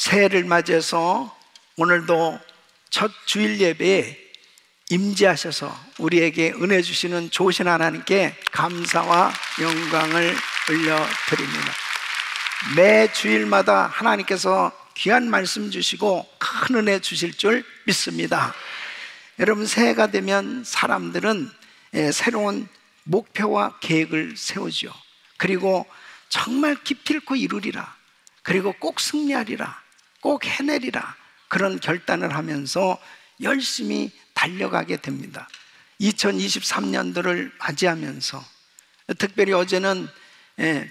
새해를 맞이해서 오늘도 첫 주일 예배에 임재하셔서 우리에게 은혜 주시는 좋으신 하나님께 감사와 영광을 올려드립니다. 매 주일마다 하나님께서 귀한 말씀 주시고 큰 은혜 주실 줄 믿습니다. 여러분, 새해가 되면 사람들은 새로운 목표와 계획을 세우죠. 그리고 정말 기필코 이루리라, 그리고 꼭 승리하리라, 꼭 해내리라, 그런 결단을 하면서 열심히 달려가게 됩니다. 2023년도를 맞이하면서 특별히 어제는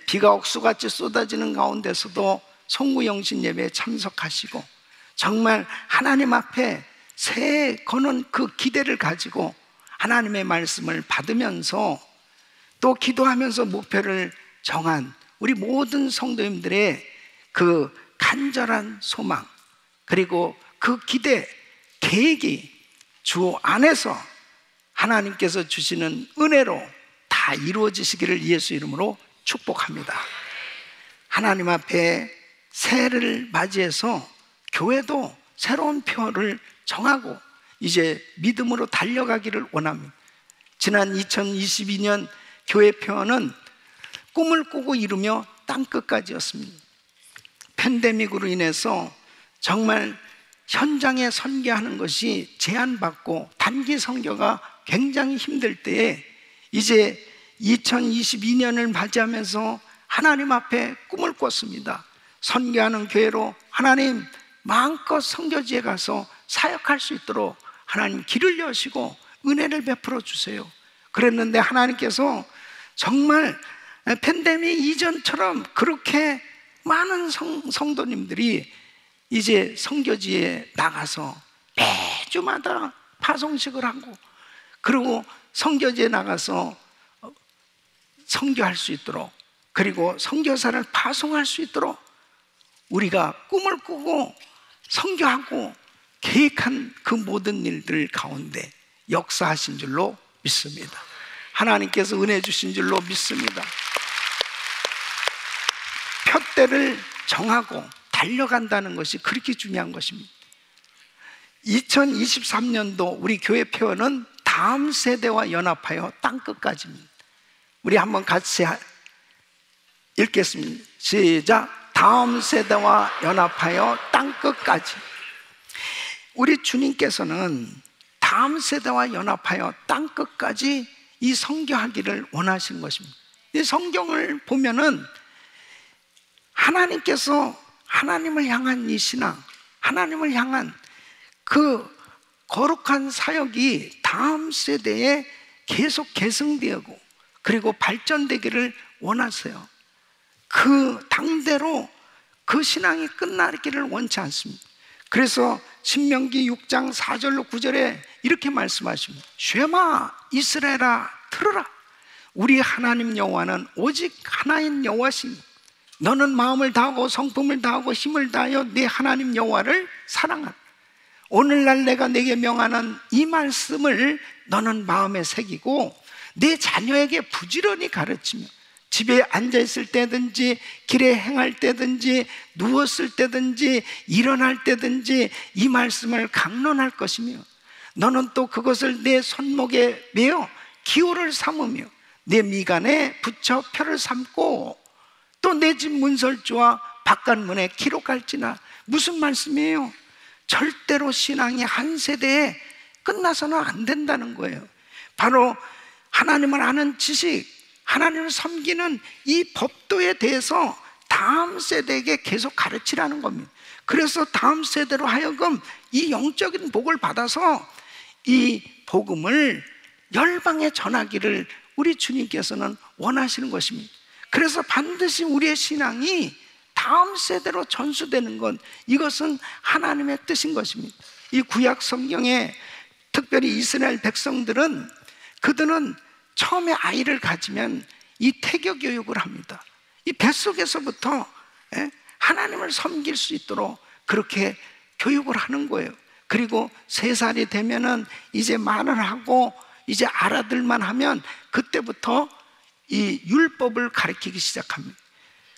비가 억수같이 쏟아지는 가운데서도 송구영신 예배에 참석하시고 정말 하나님 앞에 새해 거는 그 기대를 가지고 하나님의 말씀을 받으면서 또 기도하면서 목표를 정한 우리 모든 성도님들의 그 간절한 소망, 그리고 그 기대, 계획이 주 안에서 하나님께서 주시는 은혜로 다 이루어지시기를 예수 이름으로 축복합니다. 하나님 앞에 새해를 맞이해서 교회도 새로운 표를 정하고 이제 믿음으로 달려가기를 원합니다. 지난 2022년 교회 표어는 꿈을 꾸고 이루며 땅끝까지였습니다. 팬데믹으로 인해서 정말 현장에 선교하는 것이 제한받고 단기 선교가 굉장히 힘들 때에 이제 2022년을 맞이하면서 하나님 앞에 꿈을 꿨습니다. 선교하는 교회로 하나님 마음껏 선교지에 가서 사역할 수 있도록 하나님 길을 여시고 은혜를 베풀어 주세요. 그랬는데 하나님께서 정말 팬데믹 이전처럼 그렇게 많은 성도님들이 이제 선교지에 나가서 매주마다 파송식을 하고, 그리고 선교지에 나가서 선교할 수 있도록, 그리고 선교사를 파송할 수 있도록 우리가 꿈을 꾸고 선교하고 계획한 그 모든 일들 가운데 역사하신 줄로 믿습니다. 하나님께서 은혜 주신 줄로 믿습니다. 표대를 정하고 달려간다는 것이 그렇게 중요한 것입니다. 2023년도 우리 교회 표어는 다음 세대와 연합하여 땅끝까지입니다. 우리 한번 같이 읽겠습니다. 시작. 다음 세대와 연합하여 땅끝까지. 우리 주님께서는 다음 세대와 연합하여 땅끝까지 이 선교하기를 원하시는 것입니다. 이 성경을 보면은 하나님께서 하나님을 향한 이 신앙, 하나님을 향한 그 거룩한 사역이 다음 세대에 계속 계승되고 그리고 발전되기를 원하세요. 그 당대로 그 신앙이 끝나기를 원치 않습니다. 그래서 신명기 6장 4절로 9절에 이렇게 말씀하십니다. 쉐마 이스라엘아 들으라. 우리 하나님 여호와는 오직 하나인 여호와시니 너는 마음을 다하고 성품을 다하고 힘을 다하여 네 하나님 여호와를 사랑하라. 오늘날 내가 내게 명하는 이 말씀을 너는 마음에 새기고 네 자녀에게 부지런히 가르치며 집에 앉아있을 때든지 길에 행할 때든지 누웠을 때든지 일어날 때든지 이 말씀을 강론할 것이며 너는 또 그것을 내 손목에 매어 기호를 삼으며 내 미간에 붙여 표를 삼고 또 내 집 문설주와 바깥문에 기록할지나. 무슨 말씀이에요? 절대로 신앙이 한 세대에 끝나서는 안 된다는 거예요. 바로 하나님을 아는 지식, 하나님을 섬기는 이 법도에 대해서 다음 세대에게 계속 가르치라는 겁니다. 그래서 다음 세대로 하여금 이 영적인 복을 받아서 이 복음을 열방에 전하기를 우리 주님께서는 원하시는 것입니다. 그래서 반드시 우리의 신앙이 다음 세대로 전수되는 것, 이것은 하나님의 뜻인 것입니다. 이 구약 성경에 특별히 이스라엘 백성들은 그들은 처음에 아이를 가지면 이 태교 교육을 합니다. 이 뱃속에서부터 하나님을 섬길 수 있도록 그렇게 교육을 하는 거예요. 그리고 3살이 되면은 이제 말을 하고 이제 알아들만 하면 그때부터 이 율법을 가르치기 시작합니다.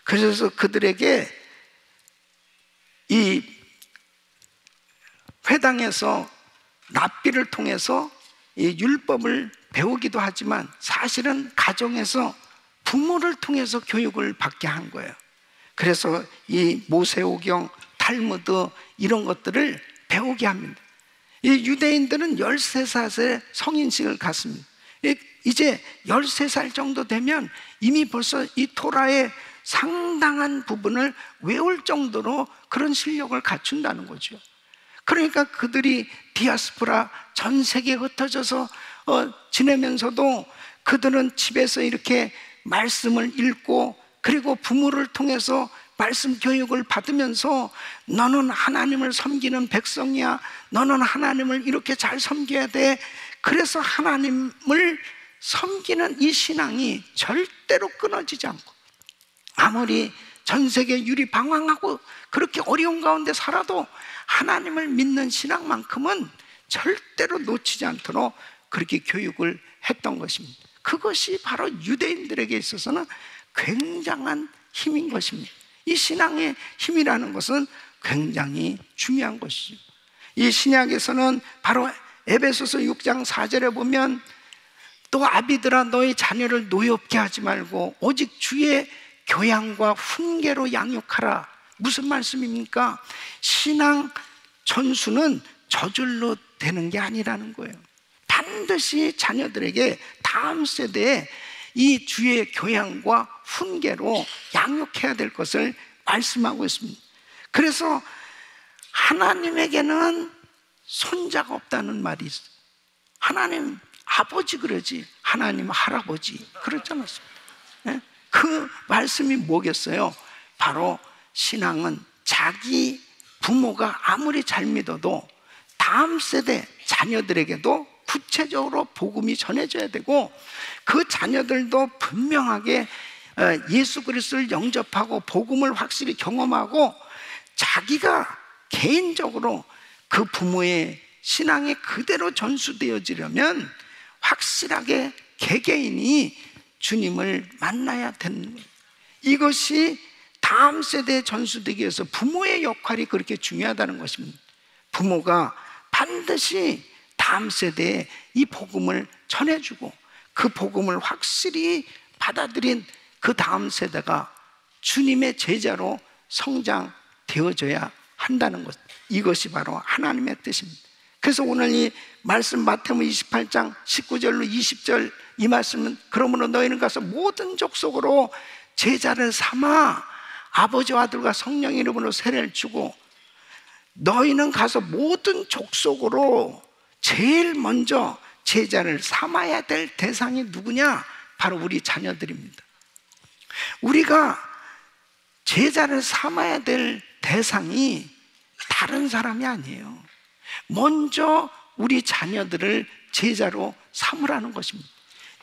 그래서 그들에게 이 회당에서 랍비를 통해서 이 율법을 배우기도 하지만 사실은 가정에서 부모를 통해서 교육을 받게 한 거예요. 그래서 이 모세오경, 탈무드 이런 것들을 배우게 합니다. 이 유대인들은 13살에 성인식을 갖습니다. 이제 13살 정도 되면 이미 벌써 이 토라의 상당한 부분을 외울 정도로 그런 실력을 갖춘다는 거죠. 그러니까 그들이 디아스포라 전 세계에 흩어져서 지내면서도 그들은 집에서 이렇게 말씀을 읽고 그리고 부모를 통해서 말씀 교육을 받으면서 너는 하나님을 섬기는 백성이야, 너는 하나님을 이렇게 잘 섬겨야 돼. 그래서 하나님을 섬기는 이 신앙이 절대로 끊어지지 않고, 아무리 전 세계 유리방황하고 그렇게 어려운 가운데 살아도 하나님을 믿는 신앙만큼은 절대로 놓치지 않도록 그렇게 교육을 했던 것입니다. 그것이 바로 유대인들에게 있어서는 굉장한 힘인 것입니다. 이 신앙의 힘이라는 것은 굉장히 중요한 것이죠. 이 신약에서는 바로 에베소서 6장 4절에 보면 또 아비들아 너희 자녀를 노엽게 하지 말고 오직 주의 교양과 훈계로 양육하라. 무슨 말씀입니까? 신앙 전수는 저절로 되는 게 아니라는 거예요. 반드시 자녀들에게 다음 세대에 이 주의 교양과 훈계로 양육해야 될 것을 말씀하고 있습니다. 그래서 하나님에게는 손자가 없다는 말이 있어요. 하나님 아버지 그러지 하나님 할아버지 그렇지 않았습니까? 네? 그 말씀이 뭐겠어요? 바로 신앙은 자기 부모가 아무리 잘 믿어도 다음 세대 자녀들에게도 구체적으로 복음이 전해져야 되고, 그 자녀들도 분명하게 예수 그리스도를 영접하고 복음을 확실히 경험하고 자기가 개인적으로 그 부모의 신앙이 그대로 전수되어지려면 확실하게 개개인이 주님을 만나야 되는 거예요. 이것이 다음 세대에 전수되기 위해서 부모의 역할이 그렇게 중요하다는 것입니다. 부모가 반드시 다음 세대에 이 복음을 전해주고 그 복음을 확실히 받아들인 그 다음 세대가 주님의 제자로 성장되어져야 한다는 것, 이것이 바로 하나님의 뜻입니다. 그래서 오늘 이 말씀 마태복음 28장 19절로 20절 이 말씀은 그러므로 너희는 가서 모든 족속으로 제자를 삼아 아버지와 아들과 성령 이름으로 세례를 주고, 너희는 가서 모든 족속으로 제일 먼저 제자를 삼아야 될 대상이 누구냐? 바로 우리 자녀들입니다. 우리가 제자를 삼아야 될 대상이 다른 사람이 아니에요. 먼저 우리 자녀들을 제자로 삼으라는 것입니다.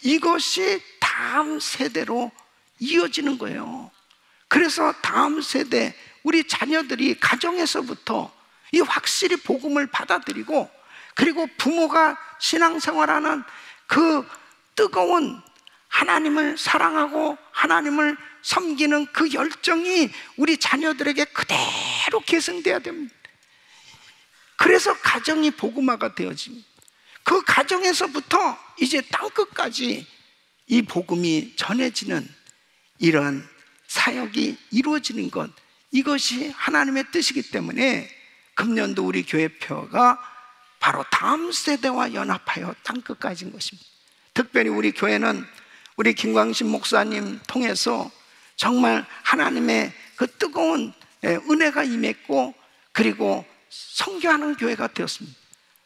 이것이 다음 세대로 이어지는 거예요. 그래서 다음 세대 우리 자녀들이 가정에서부터 이 확실히 복음을 받아들이고, 그리고 부모가 신앙생활하는 그 뜨거운 하나님을 사랑하고 하나님을 섬기는 그 열정이 우리 자녀들에게 그대로 계승되어야 됩니다. 그래서 가정이 복음화가 되어집니다. 그 가정에서부터 이제 땅끝까지 이 복음이 전해지는 이런 사역이 이루어지는 것, 이것이 하나님의 뜻이기 때문에 금년도 우리 교회표가 바로 다음 세대와 연합하여 땅끝까지인 것입니다. 특별히 우리 교회는 우리 김광신 목사님 통해서 정말 하나님의 그 뜨거운 은혜가 임했고, 그리고 선교하는 교회가 되었습니다.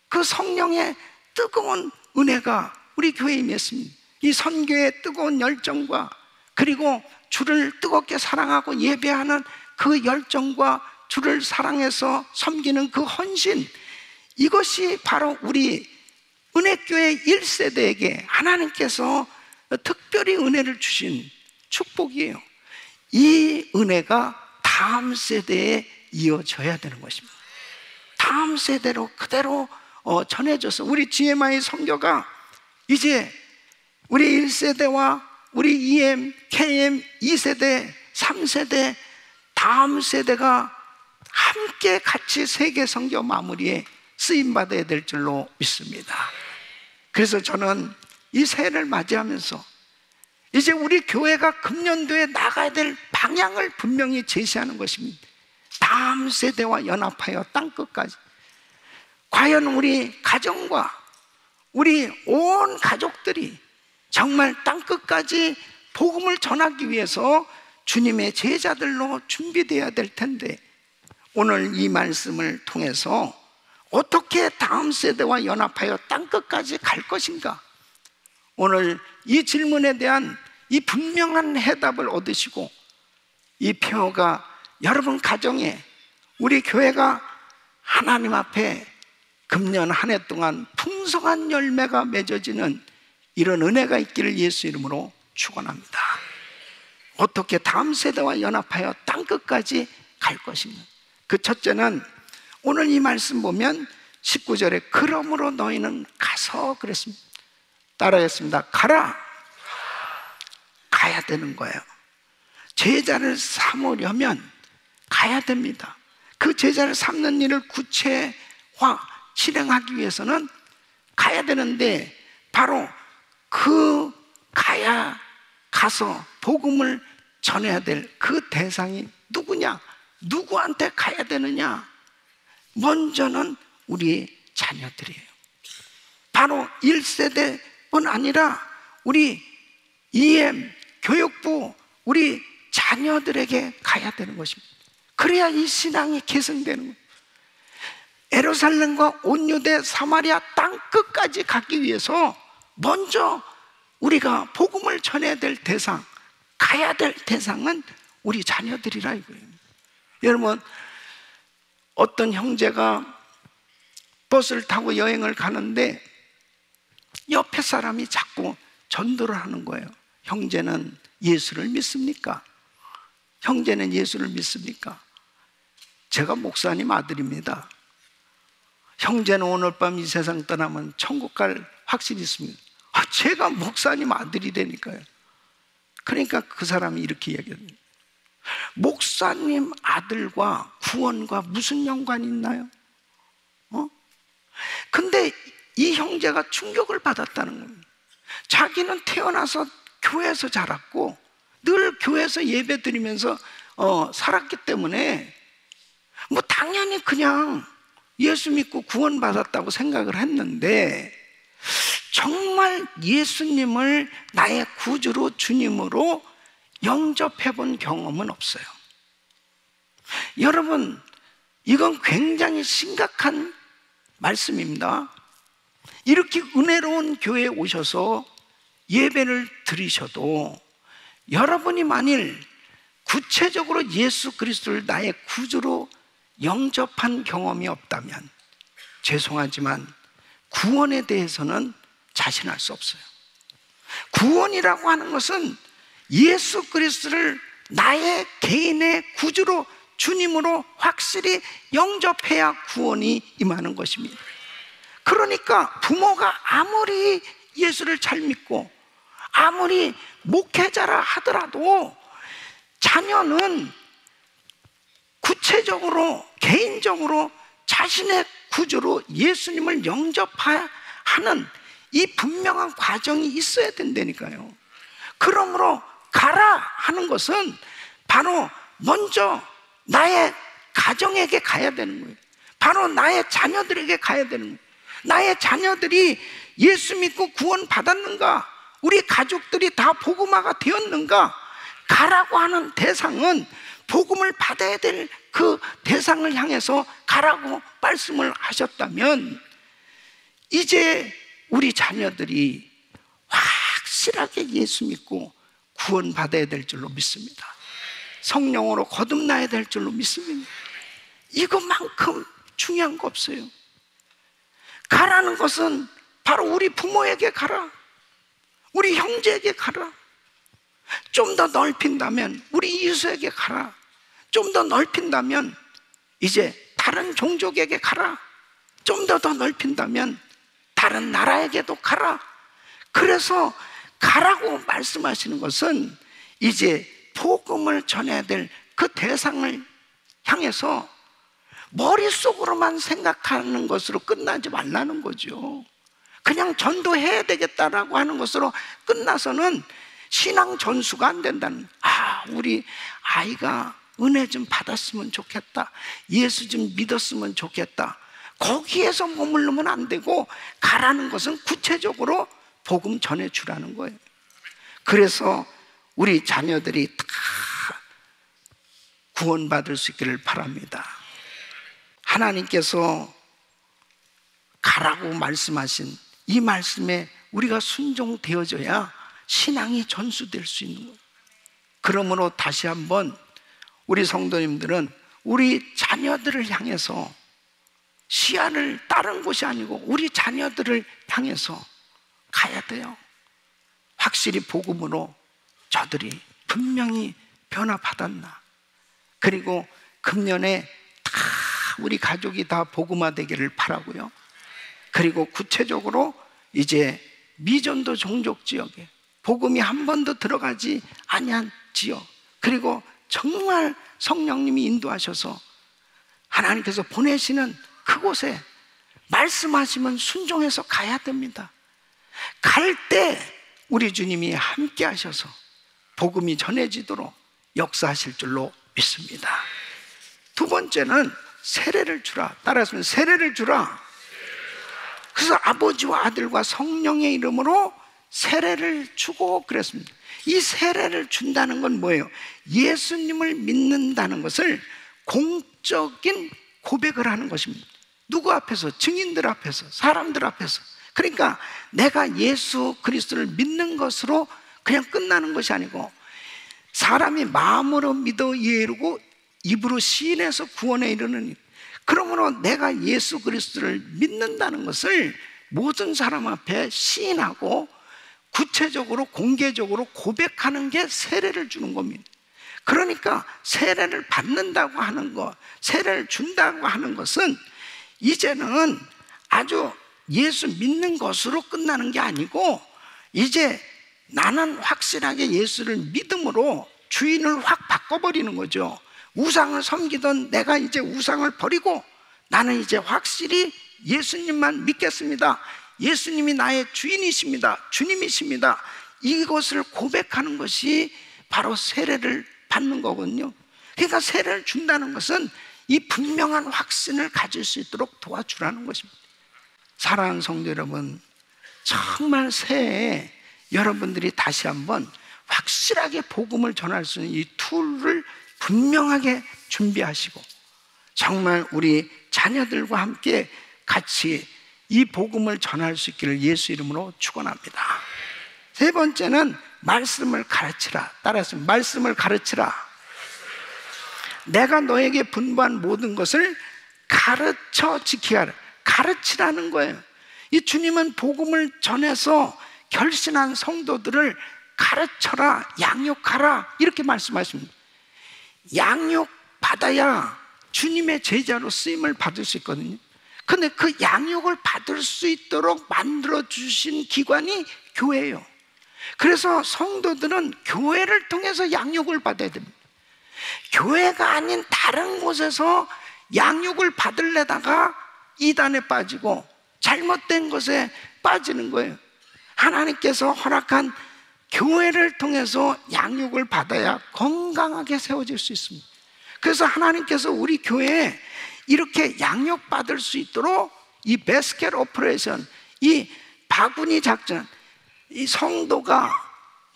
그 성령의 뜨거운 은혜가 우리 교회에 임했습니다. 이 선교의 뜨거운 열정과 그리고 주를 뜨겁게 사랑하고 예배하는 그 열정과 주를 사랑해서 섬기는 그 헌신, 이것이 바로 우리 은혜교회 1세대에게 하나님께서 특별히 은혜를 주신 축복이에요. 이 은혜가 다음 세대에 이어져야 되는 것입니다. 다음 세대로 그대로 전해져서 우리 GMI 선교가 이제 우리 1세대와 우리 EM, KM 2세대, 3세대, 다음 세대가 함께 같이 세계 선교 마무리에 쓰임받아야 될 줄로 믿습니다. 그래서 저는 이 새해를 맞이하면서 이제 우리 교회가 금년도에 나가야 될 방향을 분명히 제시하는 것입니다. 다음 세대와 연합하여 땅끝까지. 과연 우리 가정과 우리 온 가족들이 정말 땅끝까지 복음을 전하기 위해서 주님의 제자들로 준비되어야 될 텐데, 오늘 이 말씀을 통해서 어떻게 다음 세대와 연합하여 땅끝까지 갈 것인가, 오늘 이 질문에 대한 이 분명한 해답을 얻으시고 이 표가 여러분 가정에, 우리 교회가 하나님 앞에 금년 한 해 동안 풍성한 열매가 맺어지는 이런 은혜가 있기를 예수 이름으로 축원합니다. 어떻게 다음 세대와 연합하여 땅끝까지 갈 것인가. 그 첫째는 오늘 이 말씀 보면 19절에 그러므로 너희는 가서 그랬습니다. 따라하겠습니다. 가라. 가야 되는 거예요. 제자를 삼으려면 가야 됩니다. 그 제자를 삼는 일을 구체화 실행하기 위해서는 가야 되는데, 바로 그 가서 복음을 전해야 될 그 대상이 누구냐? 누구한테 가야 되느냐? 먼저는 우리 자녀들이에요. 바로 1세대뿐 아니라 우리 EM, 교육부, 우리 자녀들에게 가야 되는 것입니다. 그래야 이 신앙이 계승되는 거예요. 예루살렘과 온 유대 사마리아 땅 끝까지 가기 위해서 먼저 우리가 복음을 전해야 될 대상, 가야 될 대상은 우리 자녀들이라 이거예요. 여러분, 어떤 형제가 버스를 타고 여행을 가는데 옆에 사람이 자꾸 전도를 하는 거예요. 형제는 예수를 믿습니까? 형제는 예수를 믿습니까? 제가 목사님 아들입니다. 형제는 오늘 밤 이 세상 떠나면 천국 갈 확신이 있습니다. 제가 목사님 아들이 되니까요. 그러니까 그 사람이 이렇게 얘기합니다. 목사님 아들과 구원과 무슨 연관이 있나요? 근데 이 형제가 충격을 받았다는 겁니다. 자기는 태어나서 교회에서 자랐고 늘 교회에서 예배 드리면서 살았기 때문에 뭐 당연히 그냥 예수 믿고 구원받았다고 생각을 했는데, 정말 예수님을 나의 구주로 주님으로 영접해 본 경험은 없어요. 여러분, 이건 굉장히 심각한 말씀입니다. 이렇게 은혜로운 교회에 오셔서 예배를 드리셔도 여러분이 만일 구체적으로 예수 그리스도를 나의 구주로 영접한 경험이 없다면 죄송하지만 구원에 대해서는 자신할 수 없어요. 구원이라고 하는 것은 예수 그리스도를 나의 개인의 구주로 주님으로 확실히 영접해야 구원이 임하는 것입니다. 그러니까 부모가 아무리 예수를 잘 믿고 아무리 목회자라 하더라도 자녀는 구체적으로 개인적으로 자신의 구주로 예수님을 영접하는 이 분명한 과정이 있어야 된다니까요. 그러므로 가라 하는 것은 바로 먼저 나의 가정에게 가야 되는 거예요. 바로 나의 자녀들에게 가야 되는 거예요. 나의 자녀들이 예수 믿고 구원 받았는가? 우리 가족들이 다 복음화가 되었는가? 가라고 하는 대상은 복음을 받아야 될 그 대상을 향해서 가라고 말씀을 하셨다면, 이제 우리 자녀들이 확실하게 예수 믿고 구원 받아야 될 줄로 믿습니다. 성령으로 거듭나야 될 줄로 믿습니다. 이것만큼 중요한 거 없어요. 가라는 것은 바로 우리 부모에게 가라, 우리 형제에게 가라, 좀 더 넓힌다면 우리 이웃에게 가라, 좀 더 넓힌다면 이제 다른 종족에게 가라, 좀 더 넓힌다면 다른 나라에게도 가라. 그래서 가라고 말씀하시는 것은 이제 복음을 전해야 될 그 대상을 향해서 머릿속으로만 생각하는 것으로 끝나지 말라는 거죠. 그냥 전도해야 되겠다라고 하는 것으로 끝나서는 신앙 전수가 안 된다는, 우리 아이가 은혜 좀 받았으면 좋겠다, 예수 좀 믿었으면 좋겠다, 거기에서 머무르면 안 되고 가라는 것은 구체적으로 복음 전해주라는 거예요. 그래서 우리 자녀들이 다 구원받을 수 있기를 바랍니다. 하나님께서 가라고 말씀하신 이 말씀에 우리가 순종되어져야 신앙이 전수될 수 있는 거예요. 그러므로 다시 한번 우리 성도님들은 우리 자녀들을 향해서 시야를 다른 곳이 아니고 우리 자녀들을 향해서 가야 돼요. 확실히 복음으로 저들이 분명히 변화받았나, 그리고 금년에 다 우리 가족이 다 복음화되기를 바라고요. 그리고 구체적으로 이제 미전도 종족 지역에 복음이 한 번도 들어가지 아니한 지역, 그리고 정말 성령님이 인도하셔서 하나님께서 보내시는 그곳에 말씀하시면 순종해서 가야 됩니다. 갈 때 우리 주님이 함께 하셔서 복음이 전해지도록 역사하실 줄로 믿습니다. 두 번째는 세례를 주라. 따라서 세례를 주라. 그래서 아버지와 아들과 성령의 이름으로 세례를 주고 그랬습니다. 이 세례를 준다는 건 뭐예요? 예수님을 믿는다는 것을 공적인 고백을 하는 것입니다. 누구 앞에서? 증인들 앞에서, 사람들 앞에서. 그러니까 내가 예수 그리스도를 믿는 것으로 그냥 끝나는 것이 아니고, 사람이 마음으로 믿어 이르고 입으로 시인해서 구원에 이르는, 그러므로 내가 예수 그리스도를 믿는다는 것을 모든 사람 앞에 시인하고 구체적으로 공개적으로 고백하는 게 세례를 주는 겁니다. 그러니까 세례를 받는다고 하는 것, 세례를 준다고 하는 것은 이제는 아주 예수 믿는 것으로 끝나는 게 아니고, 이제 나는 확실하게 예수를 믿음으로 주인을 확 바꿔버리는 거죠. 우상을 섬기던 내가 이제 우상을 버리고 나는 이제 확실히 예수님만 믿겠습니다, 예수님이 나의 주인이십니다, 주님이십니다, 이것을 고백하는 것이 바로 세례를 받는 거거든요. 그러니까 세례를 준다는 것은 이 분명한 확신을 가질 수 있도록 도와주라는 것입니다. 사랑하는 성도 여러분, 정말 새해에 여러분들이 다시 한번 확실하게 복음을 전할 수 있는 이 툴을 분명하게 준비하시고 정말 우리 자녀들과 함께 같이 이 복음을 전할 수 있기를 예수 이름으로 축원합니다. 세 번째는 말씀을 가르치라. 따라서 말씀을 가르치라. 내가 너에게 분부한 모든 것을 가르쳐 지키게 하라. 가르치라는 거예요. 이 주님은 복음을 전해서 결신한 성도들을 가르쳐라, 양육하라, 이렇게 말씀하십니다. 양육받아야 주님의 제자로 쓰임을 받을 수 있거든요. 근데 그 양육을 받을 수 있도록 만들어주신 기관이 교회예요. 그래서 성도들은 교회를 통해서 양육을 받아야 됩니다. 교회가 아닌 다른 곳에서 양육을 받으려다가 이단에 빠지고 잘못된 것에 빠지는 거예요. 하나님께서 허락한 교회를 통해서 양육을 받아야 건강하게 세워질 수 있습니다. 그래서 하나님께서 우리 교회에 이렇게 양육받을 수 있도록 이 베스켓 오퍼레이션, 이 바구니 작전, 이 성도가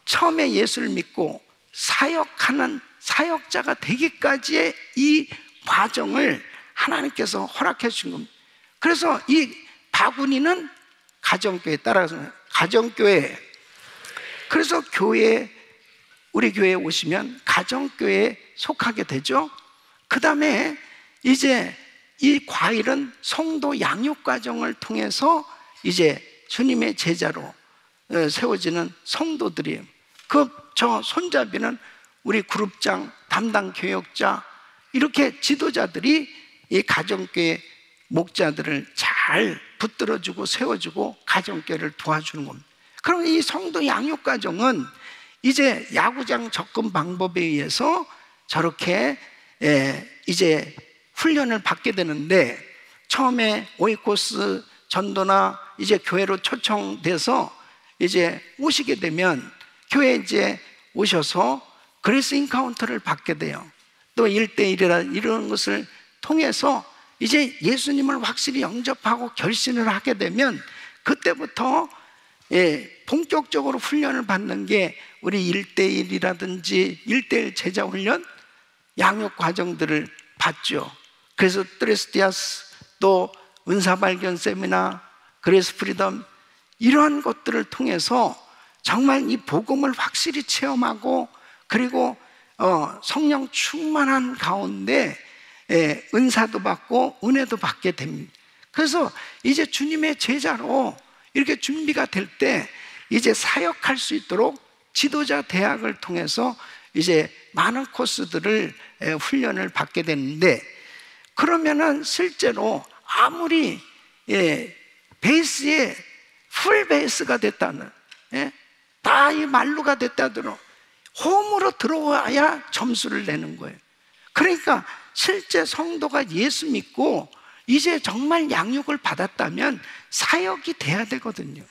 처음에 예수를 믿고 사역하는 사역자가 되기까지의 이 과정을 하나님께서 허락해 주신 겁니다. 그래서 이 바구니는 가정교회, 따라서 가정교회. 그래서 교회, 우리 교회에 오시면 가정교회에 속하게 되죠. 그 다음에 이제 이 과일은 성도 양육 과정을 통해서 이제 주님의 제자로 세워지는 성도들이에요. 저 손잡이는 우리 그룹장, 담당 교역자, 이렇게 지도자들이 이 가정교회 목자들을 잘 붙들어주고 세워주고 가정교회를 도와주는 겁니다. 그럼 이 성도 양육 과정은 이제 야구장 접근 방법에 의해서 저렇게 이제 훈련을 받게 되는데, 처음에 오이코스 전도나 이제 교회로 초청돼서 이제 오시게 되면 교회에 이제 오셔서 그레이스 인카운터를 받게 돼요. 또 1대1이라 이런 것을 통해서 이제 예수님을 확실히 영접하고 결신을 하게 되면 그때부터 본격적으로 훈련을 받는 게 우리 1대1이라든지 1대1 제자 훈련, 양육 과정들을 받죠. 그래서 트레스티아스, 또 은사 발견 세미나, 그레이스 프리덤, 이러한 것들을 통해서 정말 이 복음을 확실히 체험하고, 그리고 성령 충만한 가운데 은사도 받고 은혜도 받게 됩니다. 그래서 이제 주님의 제자로 이렇게 준비가 될 때 이제 사역할 수 있도록 지도자 대학을 통해서 이제 많은 코스들을 훈련을 받게 되는데, 그러면은 실제로 아무리 베이스에 풀 베이스가 됐다는, 다 이 말루가 됐다더러 홈으로 들어와야 점수를 내는 거예요. 그러니까 실제 성도가 예수 믿고 이제 정말 양육을 받았다면 사역이 돼야 되거든요.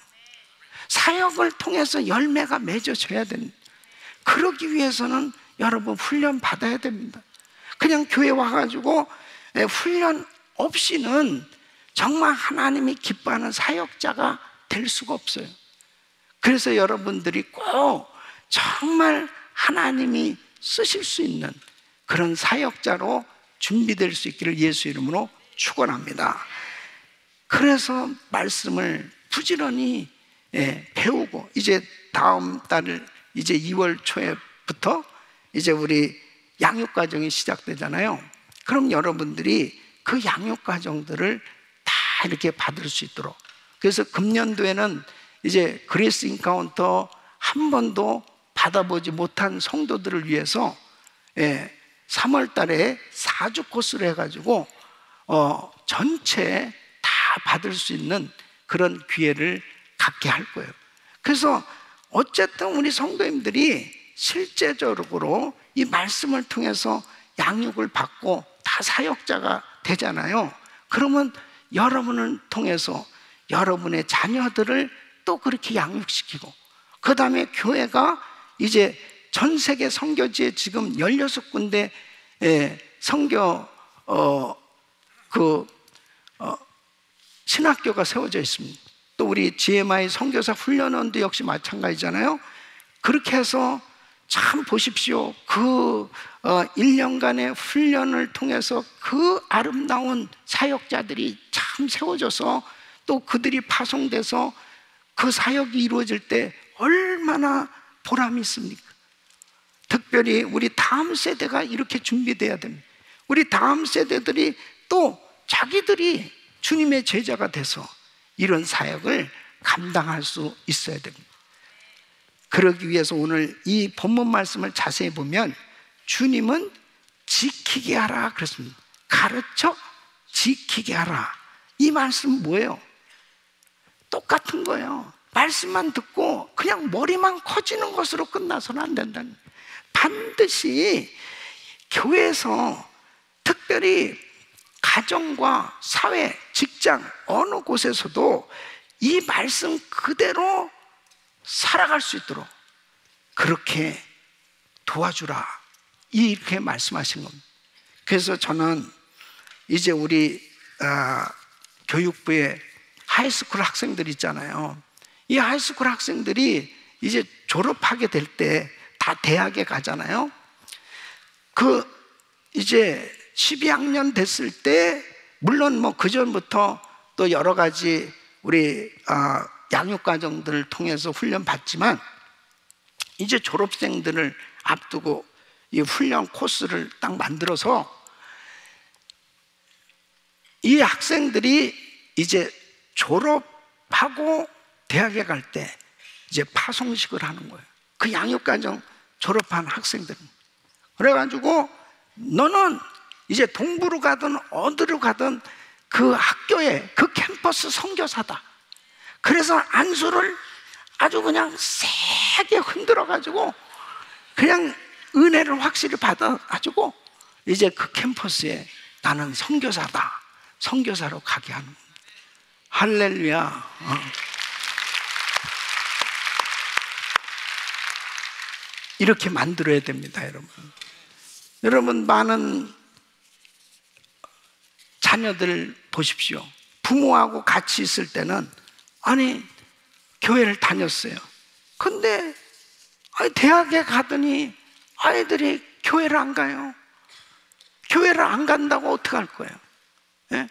사역을 통해서 열매가 맺어져야 됩니다. 그러기 위해서는 여러분 훈련 받아야 됩니다. 그냥 교회 와가지고 훈련 없이는 정말 하나님이 기뻐하는 사역자가 될 수가 없어요. 그래서 여러분들이 꼭 정말 하나님이 쓰실 수 있는 그런 사역자로 준비될 수 있기를 예수 이름으로 축원합니다. 그래서 말씀을 부지런히 배우고, 이제 다음 달 이제 2월 초에부터 이제 우리 양육 과정이 시작되잖아요. 그럼 여러분들이 그 양육 과정들을 다 이렇게 받을 수 있도록, 그래서 금년도에는 이제 그레이스 인카운터 한 번도 받아보지 못한 성도들을 위해서 3월 달에 4주 코스를 해가지고 전체 다 받을 수 있는 그런 기회를 갖게 할 거예요. 그래서 어쨌든 우리 성도님들이 실제적으로 이 말씀을 통해서 양육을 받고 다 사역자가 되잖아요. 그러면 여러분을 통해서 여러분의 자녀들을 또 그렇게 양육시키고, 그 다음에 교회가 이제 전 세계 선교지에 지금 16군데 선교 신학교가 세워져 있습니다. 또 우리 GMI 선교사 훈련원도 역시 마찬가지잖아요. 그렇게 해서 참 보십시오. 그 1년간의 훈련을 통해서 그 아름다운 사역자들이 참 세워져서 또 그들이 파송돼서 그 사역이 이루어질 때 얼마나 보람이 있습니까? 특별히 우리 다음 세대가 이렇게 준비돼야 됩니다. 우리 다음 세대들이 또 자기들이 주님의 제자가 돼서 이런 사역을 감당할 수 있어야 됩니다. 그러기 위해서 오늘 이 본문 말씀을 자세히 보면 주님은 지키게 하라 그랬습니다. 가르쳐 지키게 하라. 이 말씀은 뭐예요? 똑같은 거예요. 말씀만 듣고 그냥 머리만 커지는 것으로 끝나서는 안 된다는 거예요. 반드시 교회에서, 특별히 가정과 사회, 직장, 어느 곳에서도 이 말씀 그대로 살아갈 수 있도록 그렇게 도와주라, 이렇게 말씀하신 겁니다. 그래서 저는 이제 우리 교육부의 하이스쿨 학생들 있잖아요. 이 하이스쿨 학생들이 이제 졸업하게 될 때 다 대학에 가잖아요. 그 이제 12학년 됐을 때, 물론 뭐 그전부터 또 여러 가지 우리 양육 과정들을 통해서 훈련 받지만, 이제 졸업생들을 앞두고 이 훈련 코스를 딱 만들어서 이 학생들이 이제 졸업하고 대학에 갈 때 이제 파송식을 하는 거예요. 그 양육과정 졸업한 학생들. 그래가지고 너는 이제 동부로 가든 어디로 가든 그 학교에, 그 캠퍼스 선교사다. 그래서 안수를 아주 그냥 세게 흔들어가지고 그냥 은혜를 확실히 받아가지고 이제 그 캠퍼스에 나는 선교사다, 선교사로 가게 하는 겁니다. 할렐루야. 이렇게 만들어야 됩니다, 여러분. 여러분, 많은 자녀들 보십시오. 부모하고 같이 있을 때는 교회를 다녔어요. 근데 대학에 가더니 아이들이 교회를 안 가요. 교회를 안 간다고 어떻게 할 거예요? 예?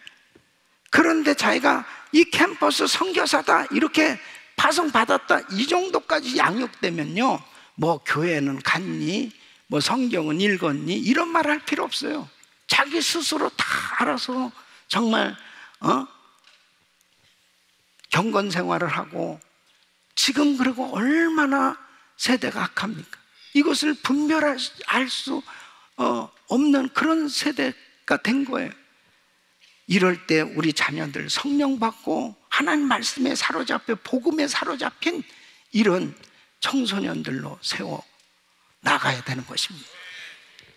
그런데 자기가 이 캠퍼스 선교사다, 이렇게 파송받았다, 이 정도까지 양육되면요, 뭐 교회는 갔니? 뭐 성경은 읽었니? 이런 말 할 필요 없어요. 자기 스스로 다 알아서 정말 경건 생활을 하고, 지금 그리고 얼마나 세대가 악합니까? 이것을 분별할 수 없는 그런 세대가 된 거예요. 이럴 때 우리 자녀들 성령 받고 하나님 말씀에 사로잡혀 복음에 사로잡힌 이런 청소년들로 세워 나가야 되는 것입니다.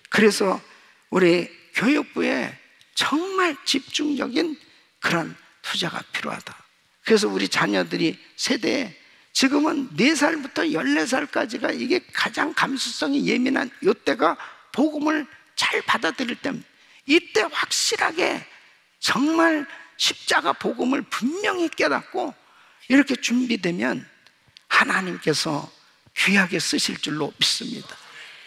그래서 우리 교육부에 정말 집중적인 그런 투자가 필요하다. 그래서 우리 자녀들이 세대에 지금은 4살부터 14살까지가 이게 가장 감수성이 예민한 이때가 복음을 잘 받아들일 때입니다. 이때 확실하게 정말 십자가 복음을 분명히 깨닫고 이렇게 준비되면 하나님께서 귀하게 쓰실 줄로 믿습니다.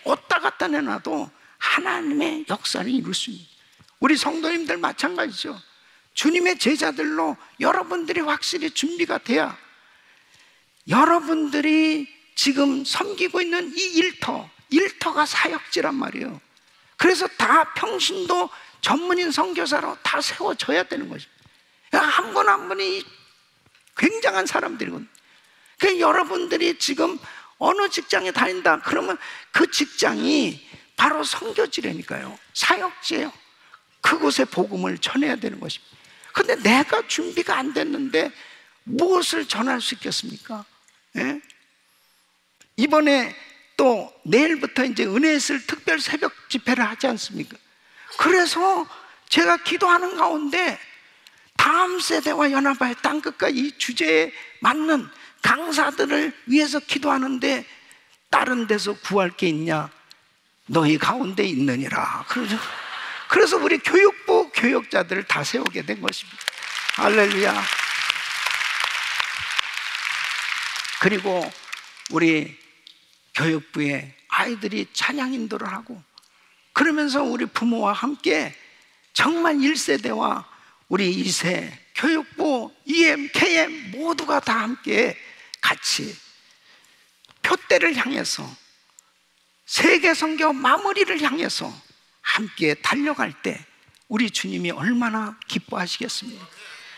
왔다 갔다 내놔도 하나님의 역사를 이룰 수 있습니다. 우리 성도님들 마찬가지죠. 주님의 제자들로 여러분들이 확실히 준비가 돼야, 여러분들이 지금 섬기고 있는 이 일터가 사역지란 말이에요. 그래서 다 평신도 전문인 선교사로 다 세워져야 되는 것입니다. 한 분 한 분이 굉장한 사람들이거든요. 그러니까 여러분들이 지금 어느 직장에 다닌다 그러면 그 직장이 바로 선교지라니까요. 사역지예요. 그곳에 복음을 전해야 되는 것입니다. 근데 내가 준비가 안 됐는데 무엇을 전할 수 있겠습니까? 예? 이번에 또 내일부터 이제 은혜의 특별 새벽 집회를 하지 않습니까? 그래서 제가 기도하는 가운데 다음 세대와 연합하여 땅끝과 이 주제에 맞는 강사들을 위해서 기도하는데, 다른 데서 구할 게 있냐? 너희 가운데 있느니라. 그래서 우리 교육부 교역자들을 다 세우게 된 것입니다. 할렐루야. 그리고 우리 교육부에 아이들이 찬양 인도를 하고, 그러면서 우리 부모와 함께 정말 1세대와 우리 2세, 교육부, EM, KM 모두가 다 함께 같이 표대를 향해서, 세계 선교 마무리를 향해서 함께 달려갈 때 우리 주님이 얼마나 기뻐하시겠습니까?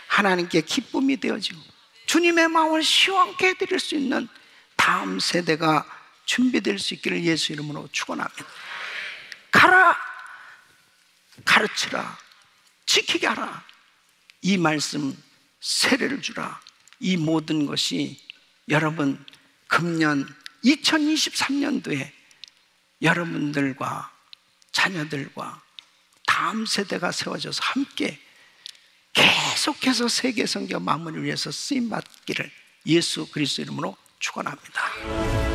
하나님께 기쁨이 되어지고 주님의 마음을 시원케 해드릴 수 있는 다음 세대가 준비될 수 있기를 예수 이름으로 축원합니다. 가라, 가르치라, 지키게 하라, 이 말씀 세례를 주라. 이 모든 것이 여러분 금년 2023년도에 여러분들과 자녀들과 다음 세대가 세워져서 함께 계속해서 세계 선교 마무리를 위해서 쓰임받기를 예수 그리스도 이름으로 축원합니다.